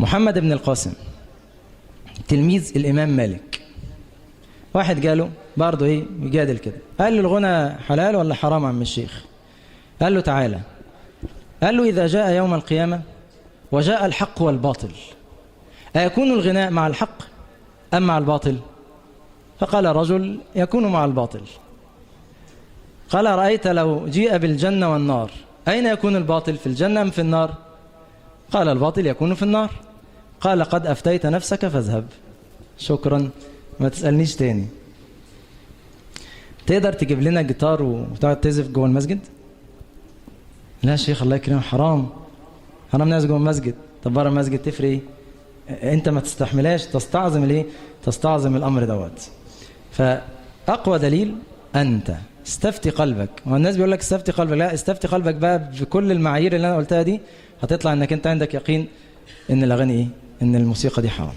محمد بن القاسم تلميذ الإمام مالك، واحد قاله برضه يجادل كده، قال له الغنى حلال ولا حرام عم الشيخ؟ قال له تعالى، قال له إذا جاء يوم القيامة وجاء الحق والباطل أيكون الغناء مع الحق أم مع الباطل؟ فقال رجل يكون مع الباطل. قال رأيت لو جيء بالجنة والنار أين يكون الباطل، في الجنة أم في النار؟ قال الباطل يكون في النار. قال قد أفتيت نفسك فاذهب، شكرا ما تسألنيش تاني. تقدر تجيب لنا جيتار وتقعد تعزف جوه المسجد؟ لا يا شيخ الله يكرمك، حرام ناس جوه المسجد. طب بره المسجد تفرق ايه؟ انت ما تستحملاش، تستعظم الايه؟ تستعظم الامر دوت. فاقوى دليل انت استفتي قلبك. والناس بيقول لك استفتي قلبك، لا استفتي قلبك بقى بكل المعايير اللي انا قلتها دي، هتطلع انك انت عندك يقين ان الاغاني ان الموسيقى دي حرام.